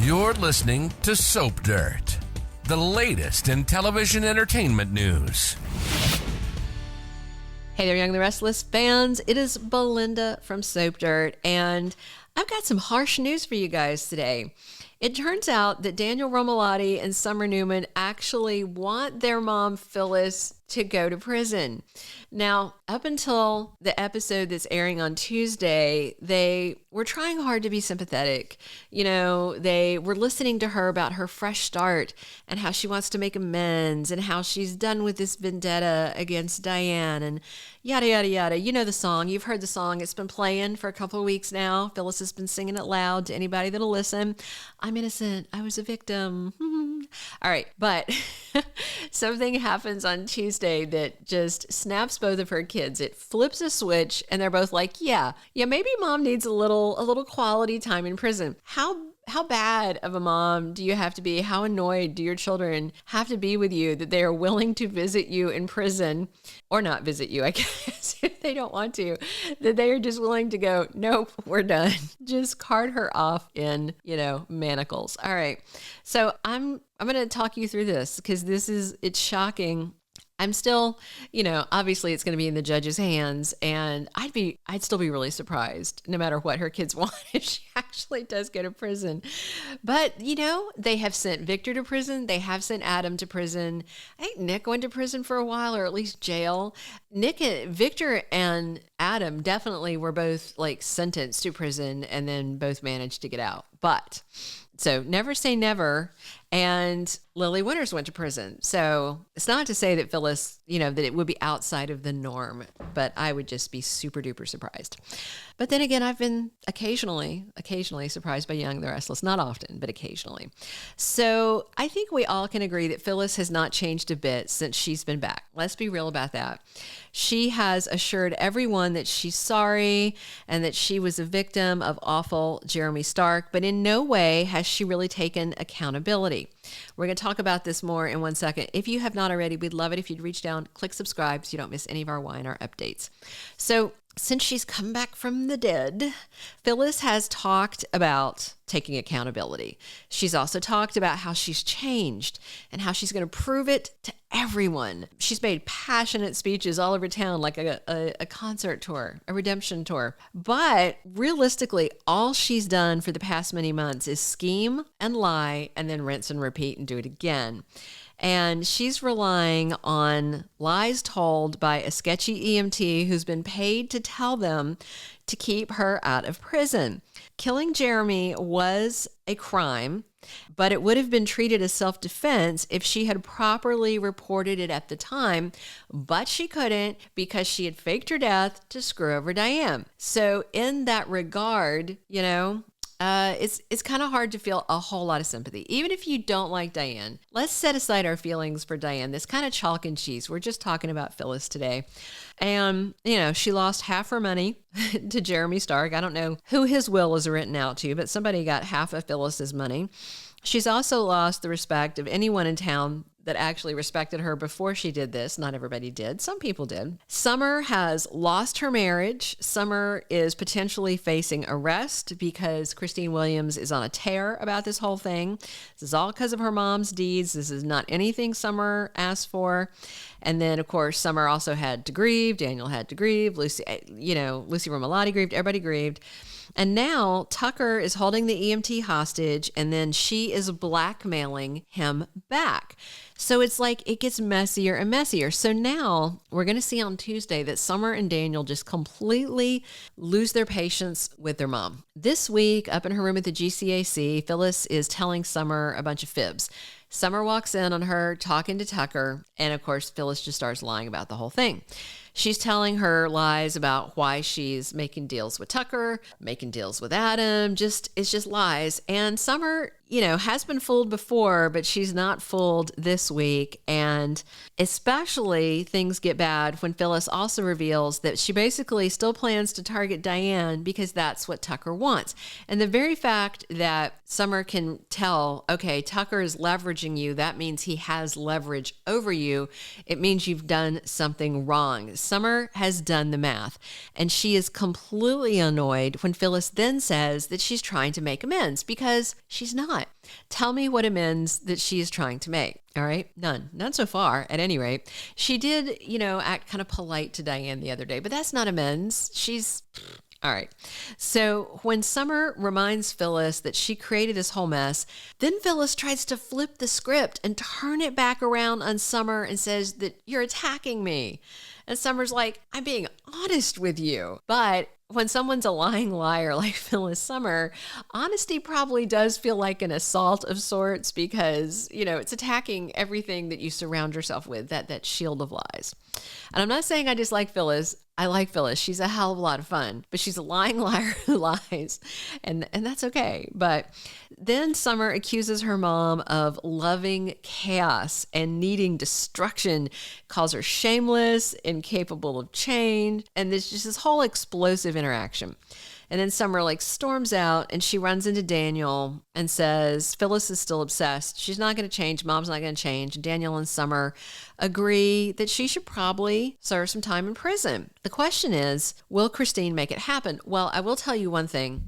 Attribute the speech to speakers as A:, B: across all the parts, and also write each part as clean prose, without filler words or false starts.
A: You're listening to Soap Dirt, the latest in television entertainment news.
B: Hey there, Young Restless fans. It is Belinda from Soap Dirt, and I've got some harsh news for you guys today. It turns out that Daniel Romalotti and Summer Newman actually want their mom, Phyllis, to go to prison. Now, up until the episode that's airing on Tuesday, they were trying hard to be sympathetic. You know, they were listening to her about her fresh start and how she wants to make amends and how she's done with this vendetta against Diane and yada, yada, yada. You know the song. You've heard the song. It's been playing for a couple of weeks now. Phyllis has been singing it loud to anybody that'll listen. I'm innocent. I was a victim. All right. But something happens on Tuesday that just snaps both of her kids. It flips a switch and they're both like, yeah, maybe mom needs a little quality time in prison. How bad of a mom do you have to be? How annoyed do your children have to be with you that they are willing to visit you in prison, or not visit you, I guess, if they don't want to, that they are just willing to go, nope, we're done. Just cart her off in, manacles. All right. So I'm going to talk you through this because it's shocking. I'm still, obviously it's going to be in the judge's hands, and I'd still be really surprised no matter what her kids want if she actually does go to prison. But, they have sent Victor to prison. They have sent Adam to prison. I think Nick went to prison for a while, or at least jail. Victor and Adam definitely were both sentenced to prison and then both managed to get out. So never say never. And Lily Winters went to prison. So it's not to say that Phyllis, that it would be outside of the norm, but I would just be super duper surprised. But then again, I've been occasionally surprised by Young Restless, not often, but occasionally. So I think we all can agree that Phyllis has not changed a bit since she's been back. Let's be real about that. She has assured everyone that she's sorry and that she was a victim of awful Jeremy Stark, but in no way has she really taken accountability. We're going to talk about this more in 1 second. If you have not already, we'd love it if you'd reach down, click subscribe so you don't miss any of our Y&R updates. So since she's come back from the dead, Phyllis has talked about taking accountability. She's also talked about how she's changed and how she's going to prove it to everyone. She's made passionate speeches all over town, like a concert tour, a redemption tour. But realistically, all she's done for the past many months is scheme and lie and then rinse and repeat and do it again. And she's relying on lies told by a sketchy EMT who's been paid to tell them to keep her out of prison. Killing Jeremy was a crime, but it would have been treated as self-defense if she had properly reported it at the time, but she couldn't because she had faked her death to screw over Diane. So in that regard, it's kind of hard to feel a whole lot of sympathy. Even if you don't like Diane, let's set aside our feelings for Diane. This kind of chalk and cheese. We're just talking about Phyllis today. And, she lost half her money to Jeremy Stark. I don't know who his will is written out to, but somebody got half of Phyllis's money. She's also lost the respect of anyone in town that actually respected her before she did this. Not everybody did. Some people did. Summer has lost her marriage. Summer is potentially facing arrest because Christine Williams is on a tear about this whole thing. This is all because of her mom's deeds. This is not anything Summer asked for. And then, of course, Summer also had to grieve. Daniel had to grieve. Lucy Romalotti grieved. Everybody grieved. And now Tucker is holding the EMT hostage, and then she is blackmailing him back. So it's like it gets messier and messier. So now we're going to see on Tuesday that Summer and Daniel just completely lose their patience with their mom. This week, up in her room at the GCAC, Phyllis is telling Summer a bunch of fibs. Summer walks in on her talking to Tucker, and of course, Phyllis just starts lying about the whole thing. She's telling her lies about why she's making deals with Tucker, making deals with Adam. It's just lies. And Summer, has been fooled before, but she's not fooled this week. And especially things get bad when Phyllis also reveals that she basically still plans to target Diane because that's what Tucker wants. And the very fact that Summer can tell, okay, Tucker is leveraging you, that means he has leverage over you. It means you've done something wrong. Summer has done the math, and she is completely annoyed when Phyllis then says that she's trying to make amends, because she's not. not. Tell me what amends that she is trying to make. All right? None so far, at any rate. She did, act kind of polite to Diane the other day, but that's not amends. All right. So when Summer reminds Phyllis that she created this whole mess, then Phyllis tries to flip the script and turn it back around on Summer and says that you're attacking me. And Summer's like, I'm being honest with you. But when someone's a lying liar like Phyllis Summer, honesty probably does feel like an assault of sorts because, it's attacking everything that you surround yourself with, that shield of lies. And I'm not saying I dislike Phyllis. I like Phyllis. She's a hell of a lot of fun, but she's a lying liar who lies, and that's okay. But then Summer accuses her mom of loving chaos and needing destruction, calls her shameless, incapable of change, and there's just this whole explosive interaction. And then Summer storms out and she runs into Daniel and says, Phyllis is still obsessed. She's not going to change. Mom's not going to change. And Daniel and Summer agree that she should probably serve some time in prison. The question is, will Christine make it happen? Well, I will tell you one thing.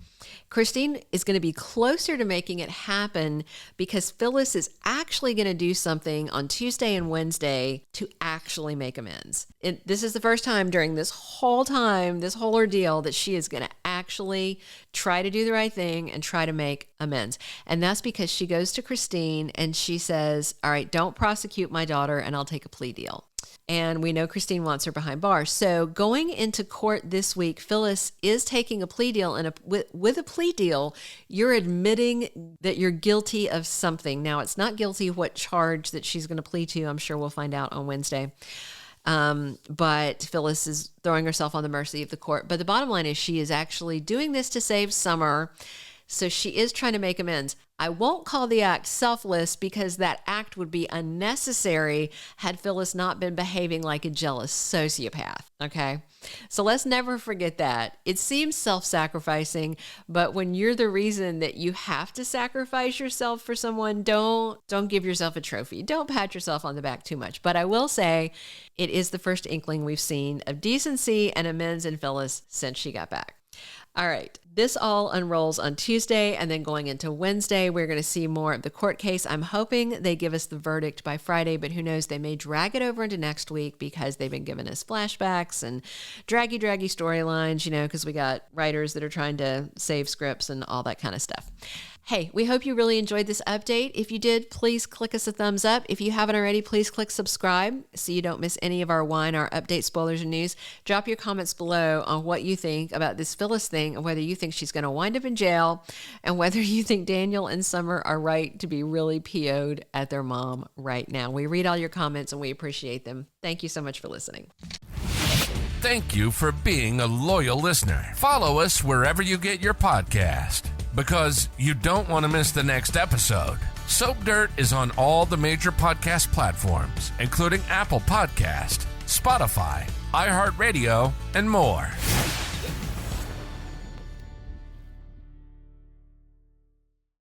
B: Christine is going to be closer to making it happen because Phyllis is actually going to do something on Tuesday and Wednesday to actually make amends. This is the first time during this whole ordeal, that she is going to actually try to do the right thing and try to make amends. And that's because she goes to Christine and she says, all right, don't prosecute my daughter and I'll take a plea deal. And we know Christine wants her behind bars. So going into court this week, Phyllis is taking a plea deal. And with a plea deal, you're admitting that you're guilty of something. Now, it's not guilty what charge that she's going to plead to. I'm sure we'll find out on Wednesday. But Phyllis is throwing herself on the mercy of the court. But the bottom line is she is actually doing this to save Summer. So she is trying to make amends. I won't call the act selfless because that act would be unnecessary had Phyllis not been behaving like a jealous sociopath, okay? So let's never forget that. It seems self-sacrificing, but when you're the reason that you have to sacrifice yourself for someone, don't give yourself a trophy. Don't pat yourself on the back too much. But I will say it is the first inkling we've seen of decency and amends in Phyllis since she got back. All right, this all unrolls on Tuesday, and then going into Wednesday, we're going to see more of the court case. I'm hoping they give us the verdict by Friday, but who knows, they may drag it over into next week because they've been giving us flashbacks and draggy storylines, because we got writers that are trying to save scripts and all that kind of stuff. Hey, we hope you really enjoyed this update. If you did, please click us a thumbs up. If you haven't already, please click subscribe so you don't miss any of our update, spoilers, and news. Drop your comments below on what you think about this Phyllis thing and whether you think she's going to wind up in jail and whether you think Daniel and Summer are right to be really PO'd at their mom right now. We read all your comments and we appreciate them. Thank you so much for listening.
A: Thank you for being a loyal listener. Follow us wherever you get your podcast, because you don't want to miss the next episode. Soap Dirt is on all the major podcast platforms, including Apple Podcast, Spotify, iHeartRadio, and more.